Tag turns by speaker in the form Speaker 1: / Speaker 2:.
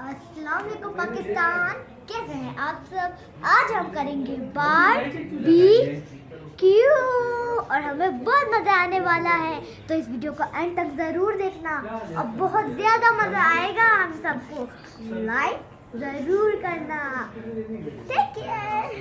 Speaker 1: अस्सलाम वालेकुम पाकिस्तान, कैसे हैं आप सब। आज हम करेंगे बारबी क्यू और हमें बहुत मज़ा आने वाला है, तो इस वीडियो को एंड तक ज़रूर देखना और बहुत ज़्यादा मज़ा आएगा। हम सबको लाइक ज़रूर करना। Take care.